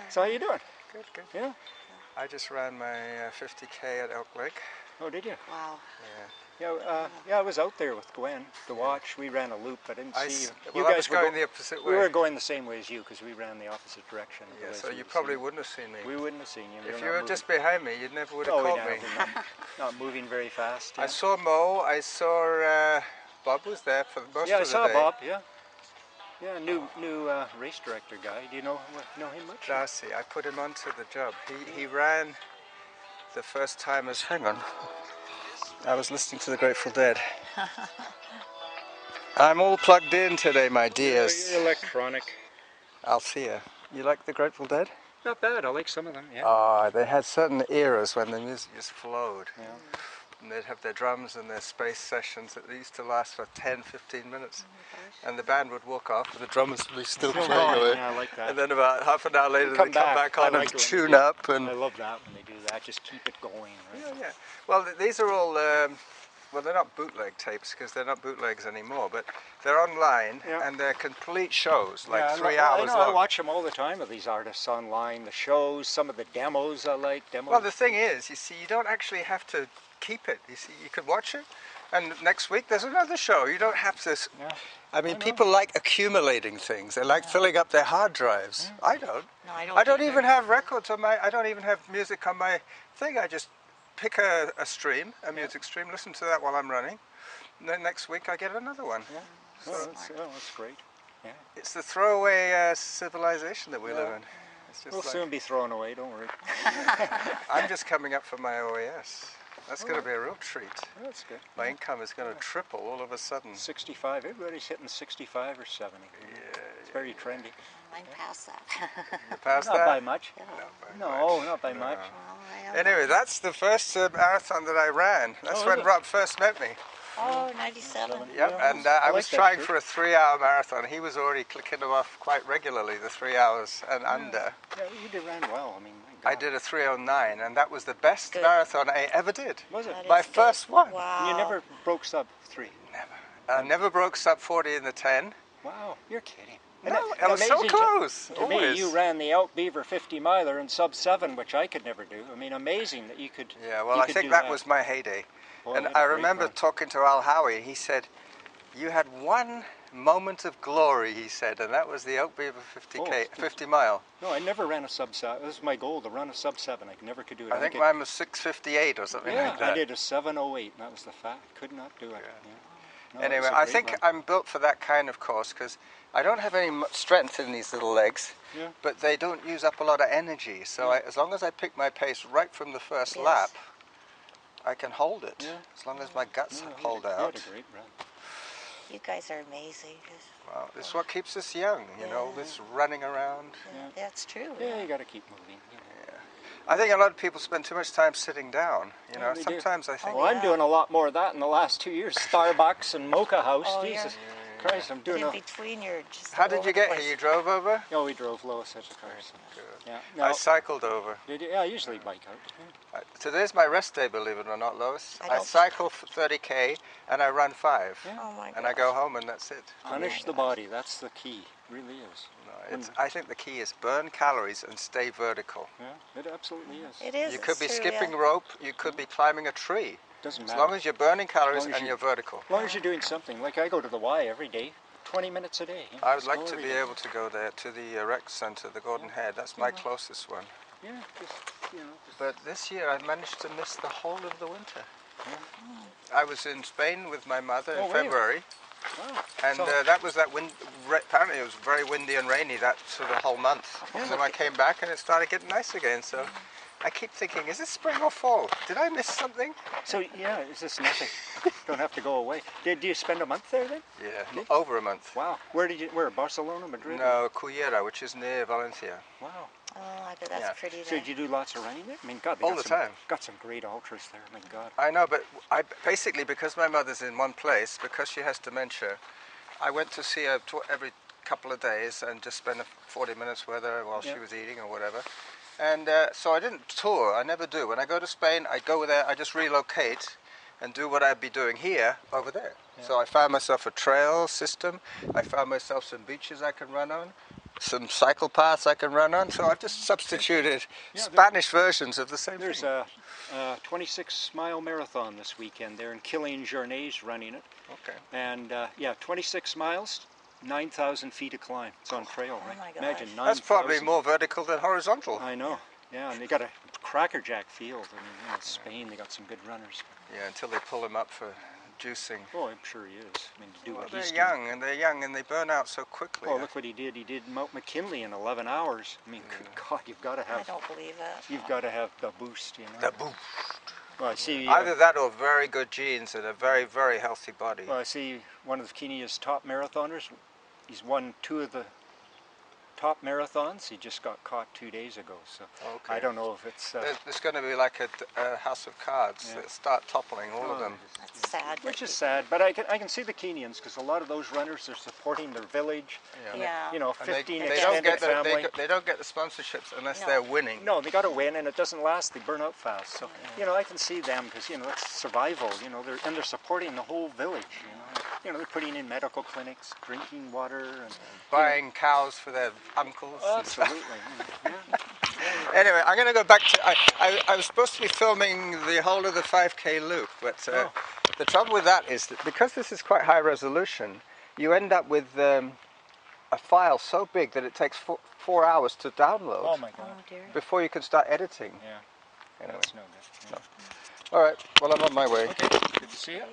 So how you doing? Good, good. Yeah. I just ran my 50K at Elk Lake. Oh, did you? Wow. Yeah, I was out there with Gwen to watch. We ran a loop. I didn't see you. Well, I was going the opposite way. We were going the same way as you because we ran the opposite direction. Yeah, so you probably wouldn't have seen me. We wouldn't have seen you. If you were just behind me, you never would have caught me. Not moving very fast. Yeah. I saw Mo. I saw Bob was there for most of the day. Yeah, I saw Bob. Yeah. Yeah, new race director guy. Do you know him much? Darcy. I put him onto the job. He ran the first time as. Hang on. I was listening to the Grateful Dead. I'm all plugged in today, my dears. You're electronic. Althea, you like the Grateful Dead? Not bad. I like some of them. Yeah. Ah, they had certain eras when the music just flowed. Yeah. And they'd have their drums and their space sessions that used to last for 10, 15 minutes. And the band would walk off and the drummers would be still playing away. Yeah, I like that. And then about half an hour later they come back on and tune up. And I love that when they do that. Just keep it going. Right? Yeah. Well, these are all, well, they're not bootleg tapes because they're not bootlegs anymore, but they're online and they're complete shows, like 3 hours long. I watch them all the time of these artists online, the shows, some of the demos I like. Well, the thing is, you see, you don't actually have to keep it. You see, you could watch it, and next week there's another show. You don't have to. Yeah. I mean, people like accumulating things. They like filling up their hard drives. Yeah. I don't. No, I don't. I don't even have records on my. I don't even have music on my thing. I just pick a stream, a music stream, listen to that while I'm running, and then next week I get another one. Yeah. So that's great. Yeah. It's the throwaway civilization that we live in. It's just we'll soon be thrown away. Don't worry. I'm just coming up for my OAS. That's going to be a real treat. That's good. My income is going to triple all of a sudden. 65. Everybody's hitting 65 or 70. Yeah, it's very trendy. I'm past that. You're past not that? By much. Yeah. Not by much. Well, anyway, that's the first marathon that I ran. That's when Rob first met me. Oh, 97. Yep, and I was trying for a 3-hour marathon. He was already clicking them off quite regularly, the 3 hours and under. Yeah, you did ran well. I mean, I did a 3:09, and that was the best marathon I ever did. Was it? My first one. Wow. You never broke sub 3? Never. I never broke sub 40 in the 10. Wow, you're kidding. No, I was so close. To me, you ran the Elk Beaver 50 miler in sub 7, which I could never do. I mean, amazing that you could. Yeah, well, I think that was my heyday. Boy, and I remember talking to Al Howie. He said, "You had one moment of glory," he said, and that was the Elk Beaver 50 mile. No, I never ran a sub 7. This was my goal, to run a sub 7. I never could do it. I think mine was 6:58 or something like that. I did a 7:08, and that was the fact. Could not do it. Yeah. No, anyway, I think I'm built for that kind of course because I don't have any strength in these little legs, but they don't use up a lot of energy. So as long as I pick my pace right from the first lap, I can hold it. Yeah. As long as my guts hold out. You had a great run. You guys are amazing. Well, it's what keeps us young, you know, this running around. Yeah, that's true. Yeah, you got to keep moving. I think a lot of people spend too much time sitting down. You know, sometimes I think. Well, I'm doing a lot more of that in the last 2 years. Starbucks and Mocha House. Jesus Christ, I'm doing. In between your. How did you get here? You drove over? No, we drove. Lois had the car. Good. Yeah. No, I cycled over. Did you? Yeah, I usually bike out. Yeah. Today's my rest day, believe it or not, Lois. I cycle for 30K and I run 5. Yeah. Oh my God. And I go home and that's it. Punish the body. That's the key. Really is. No, I think the key is burn calories and stay vertical. Yeah, it absolutely is. It is. You could be skipping rope. You could be climbing a tree. Doesn't matter. As long as you're burning calories and you're vertical. As long as you're doing something. Like I go to the Y every day. 20 minutes a day. I would like to be able to go there to the rec center, the Gordon Head. That's my closest one. Yeah, But this year I managed to miss the whole of the winter. I was in Spain with my mother in February. Wow. And that was that wind. Apparently it was very windy and rainy that for the whole month. And then I came back and it started getting nice again. So I keep thinking, is this spring or fall? Did I miss something? So yeah, it's just nothing. Don't have to go away. Did you spend a month there then? Yeah, over a month. Wow. Where? Barcelona, Madrid? No, Cullera, which is near Valencia. Wow. Oh, I bet that's pretty. So did you do lots of running there? I mean, God, all the time. Got some great ultras there. My God. I know, but I basically, because my mother's in one place, because she has dementia, I went to see her every couple of days and just spend 40 minutes with her while she was eating or whatever. And so I didn't tour. I never do. When I go to Spain, I go there. I just relocate and do what I'd be doing here over there. Yeah. So I found myself a trail system. I found myself some beaches I can run on. some cycle paths I can run on. So I've just substituted Yeah, Spanish versions of the same There's thing. a 26-mile marathon this weekend. They're in Killeen-Journay's running it. Okay. And yeah, 26 miles, 9,000 feet of climb. It's on trail, right? my Imagine gosh. 9,000. That's probably more vertical than horizontal. I know. Yeah, and they got a crackerjack field. I mean, you know, Spain, they got some good runners. Yeah, until they pull him up for juicing. Oh, I'm sure he is. I mean, to do Well, what they're he's young, and they're young, and they burn out so quickly. doing. Oh, look what he did. He did Mount McKinley in 11 hours. I mean, good God, you've got to I have, don't believe that. you've got to have the boost, you know. The boom. Well, I see. Either that or very good genes and a very, very healthy body. Well, I see one of Kenya's top marathoners. He's won 2 of the top marathons. He just got caught 2 days ago. So Okay. I don't know if it's. There's going to be like a house of cards Yeah. that start toppling all of Oh, them. That's sad. Which that is sad, but I can see the Kenyans because a lot of those runners are supporting their village. he- Yeah. You know, And 15 they don't extended get family. they don't get the sponsorships unless No. they're winning. No, they got to win, and it doesn't last. They burn out fast. So you know, I can see them because you know it's survival. You know, they're supporting the whole village. You know, they're putting in medical clinics, drinking water, and Buying cows for their uncles. and stuff. absolutely. Yeah. Anyway, I'm going to go back to. I was supposed to be filming the whole of the 5K loop, but the trouble with that is that because this is quite high resolution, you end up with a file so big that it takes 4 hours to download Oh my Oh God. dear. before you can start editing. Yeah. Anyway. That's no good. All right. Well, I'm on my way. Okay. Good to see you.